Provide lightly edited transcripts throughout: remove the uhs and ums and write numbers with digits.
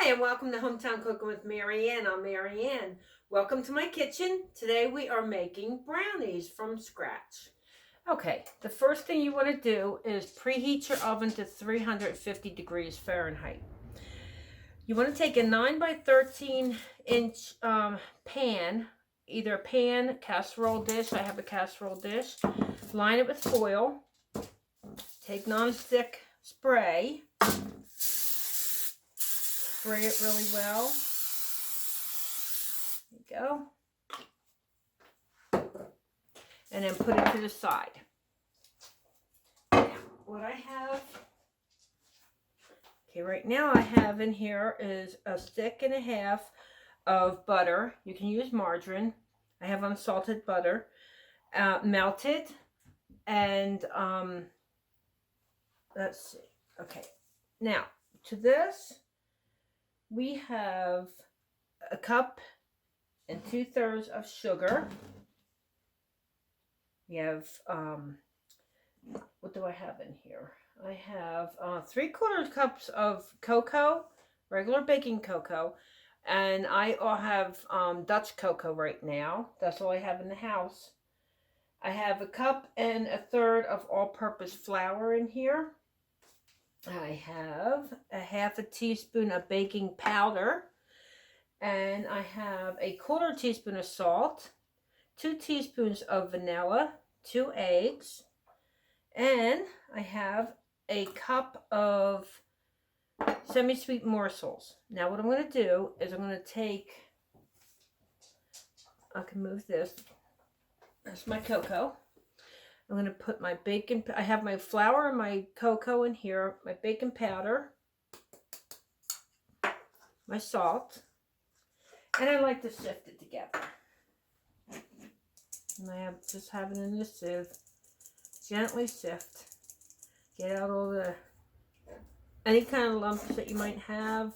Hi, and welcome to Hometown Cooking with Marianne. I'm Marianne. Welcome to my kitchen. Today we are making brownies from scratch. Okay, the first thing you want to do is preheat your oven to 350 degrees Fahrenheit. You want to take a 9 by 13 inch pan, either a pan, casserole dish. I have a casserole dish. Line it with foil. Take nonstick spray. Spray it really well. There you go. And then put it to the side. Now, what I have, right now I have in here is a stick and a half of butter. You can use margarine. I have unsalted butter, melted, and let's see. Okay, now to this we have a cup and 2/3 of sugar. We have, what do I have in here? I have 3/4 cups of cocoa, regular baking cocoa, and I have Dutch cocoa right now. That's all I have in the house. I have a cup and 1/3 of all-purpose flour in here. I have a 1/2 teaspoon of baking powder, and I have a 1/4 teaspoon of salt, 2 teaspoons of vanilla, 2 eggs, and I have a cup of semi-sweet morsels. Now what I'm going to do is I'm going to take, I can move this, that's my cocoa. I'm going to put my baking, I have my flour and my cocoa in here, my baking powder, my salt, and I like to sift it together. And I just have it in the sieve. Gently sift. Get out all any kind of lumps that you might have.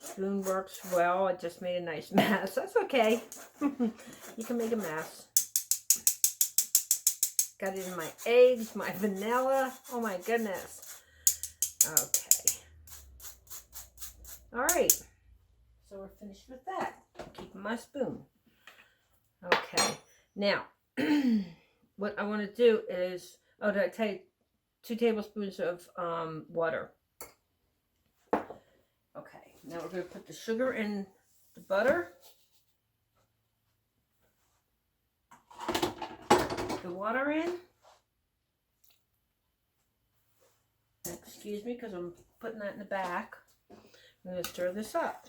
Spoon works well. I just made a nice mess. That's okay. You can make a mess. Got it in my eggs, my vanilla. Oh my goodness. Okay. Alright. So we're finished with that. Keeping my spoon. Okay. Now, what I want to do is, did I tell you, 2 tablespoons of water. Okay. Now we're going to put the sugar in the butter. The water in. Excuse me, because I'm putting that in the back. I'm going to stir this up.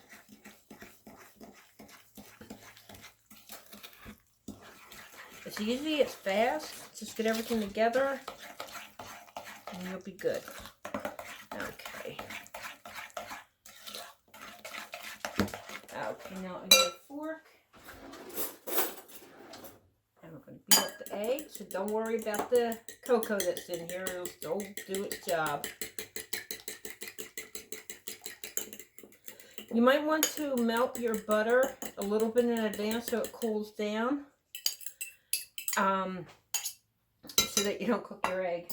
It's easy, it's fast. Just get everything together and you'll be good. Okay. Okay, now I get a fork. And we're going to beat up the egg, so don't worry about the cocoa that's in here. It'll still do its job. You might want to melt your butter a little bit in advance so it cools down. So that you don't cook your egg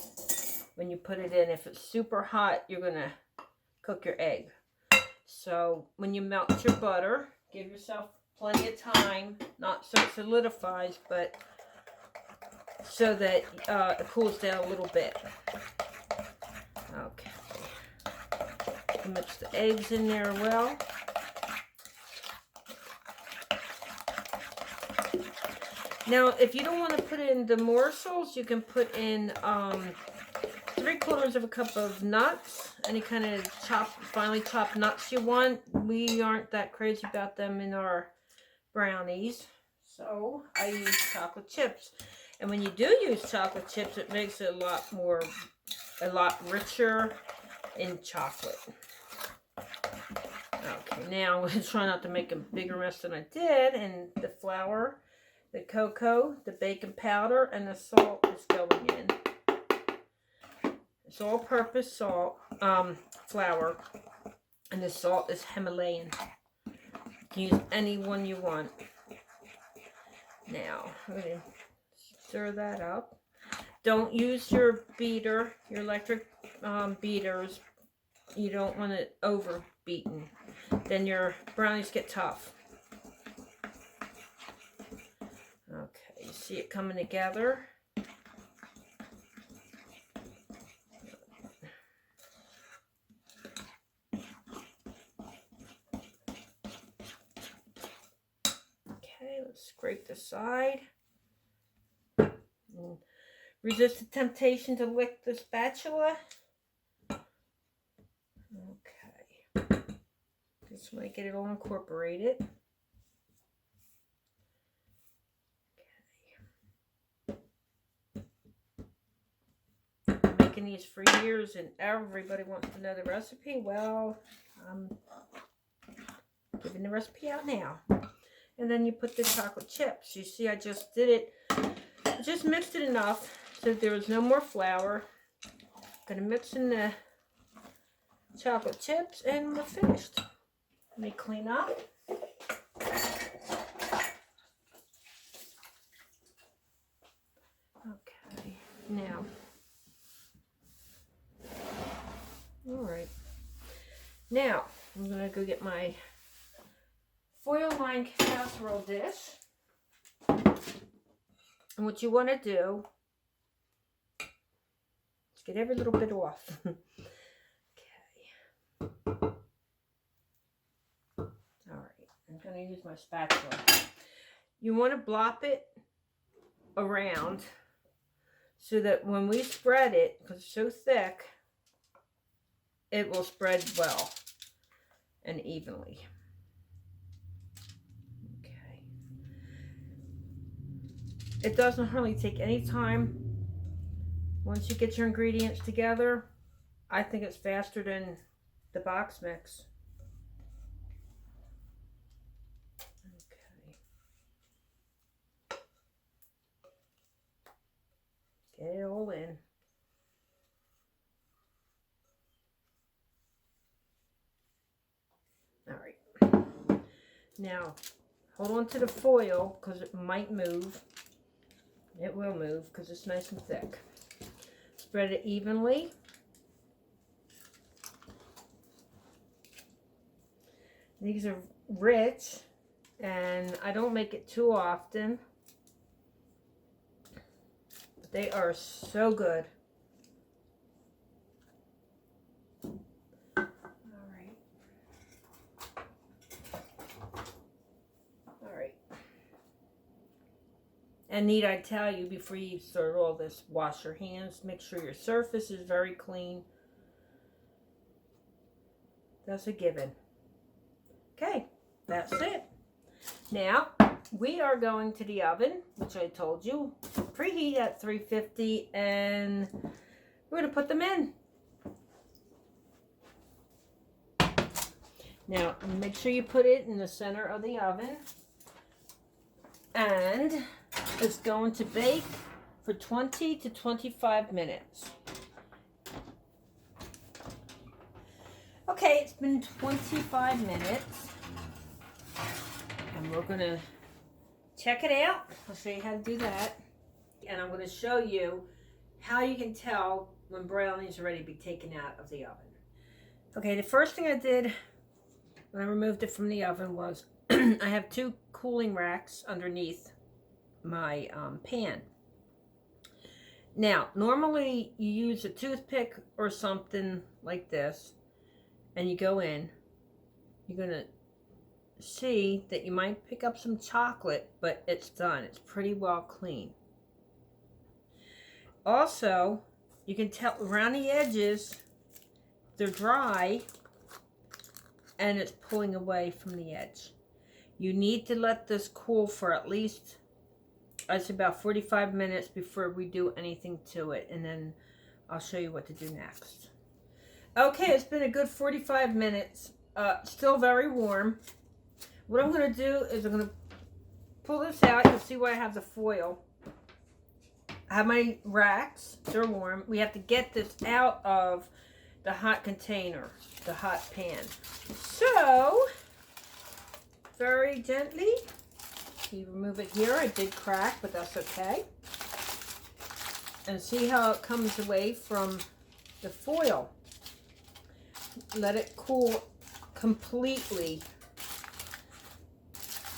when you put it in. If it's super hot, you're going to cook your egg. So when you melt your butter, give yourself plenty of time, not so it solidifies, but so that it cools down a little bit. Okay. Mix the eggs in there well. Now, if you don't want to put in the morsels, you can put in 3/4 cup of nuts, any kind of finely chopped nuts you want. We aren't that crazy about them in our brownies, so I use chocolate chips. And when you do use chocolate chips, it makes it a lot richer in chocolate. Okay, now I'm going to try not to make a bigger mess than I did, and the flour, the cocoa, the baking powder, and the salt is going in. It's all-purpose salt, flour, and the salt is Himalayan. You can use any one you want. Now, I'm going to stir that up. Don't use your beater, your electric beaters. You don't want it over beaten. then your brownies get tough. Okay, you see it coming together? Okay, let's scrape the side. And resist the temptation to lick the spatula. Okay. Just want to get it all incorporated. Okay. I'm making these for years and everybody wants to know the recipe. Well, I'm giving the recipe out now. And then you put the chocolate chips. You see, I just did it. I just mixed it enough so that there was no more flour. I'm going to mix in the chocolate chips and we're finished. Let me clean up. Okay, now. All right. Now, I'm going to go get my foil-lined casserole dish. And what you want to do is get every little bit off. Okay. Alright, I'm going to use my spatula. You want to blop it around so that when we spread it, because it's so thick, it will spread well and evenly. Okay. It doesn't hardly take any time. Once you get your ingredients together, I think it's faster than the box mix. Okay. Get it all in. All right. Now, hold on to the foil because it might move. It will move because it's nice and thick. Spread it evenly. These are rich, and I don't make it too often. But they are so good. And need I tell you, before you start all this, wash your hands. Make sure your surface is very clean. That's a given. Okay, that's it. Now, we are going to the oven, which I told you. Preheat at 350, and we're going to put them in. Now, make sure you put it in the center of the oven. And it's going to bake for 20 to 25 minutes. Okay, it's been 25 minutes. And we're going to check it out. I'll show you how to do that. And I'm going to show you how you can tell when brownies are ready to be taken out of the oven. Okay, the first thing I did when I removed it from the oven was I have two cooling racks underneath my pan. Now, normally you use a toothpick or something like this, and you go in. You're going to see that you might pick up some chocolate, but it's done. It's pretty well clean. Also, you can tell around the edges, they're dry, and it's pulling away from the edge. You need to let this cool for at least, I'd say about 45 minutes before we do anything to it. And then I'll show you what to do next. Okay, it's been a good 45 minutes. Still very warm. What I'm going to do is I'm going to pull this out. You'll see why I have the foil. I have my racks. They're warm. We have to get this out of the hot container, the hot pan. So, very gently, you remove it here. It did crack, but that's okay. And see how it comes away from the foil. Let it cool completely.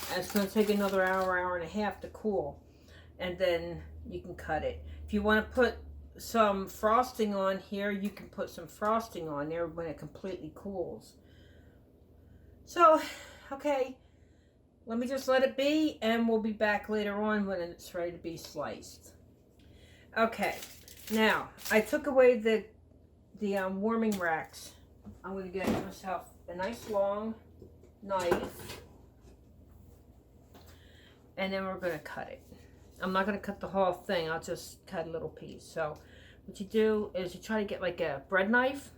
And it's going to take another hour, hour and a half to cool. And then you can cut it. If you want to put some frosting on here, you can put some frosting on there when it completely cools. So, okay, let me just let it be, and we'll be back later on when it's ready to be sliced. Okay, now I took away the warming racks. I'm going to get myself a nice long knife, and then we're going to cut it. I'm not going to cut the whole thing. I'll just cut a little piece. So what you do is you try to get like a bread knife.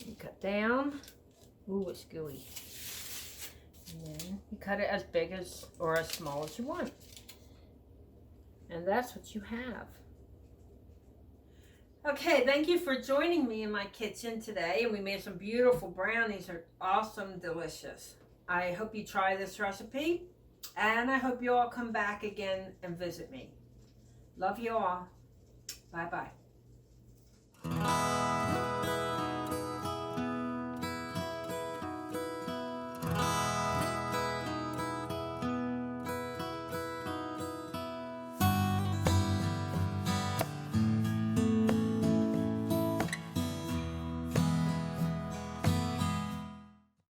You cut down. Ooh, it's gooey. And then you cut it as big as or as small as you want. And that's what you have. Okay, thank you for joining me in my kitchen today. And we made some beautiful brownies. They're awesome, delicious. I hope you try this recipe. And I hope you all come back again and visit me. Love you all. Bye-bye.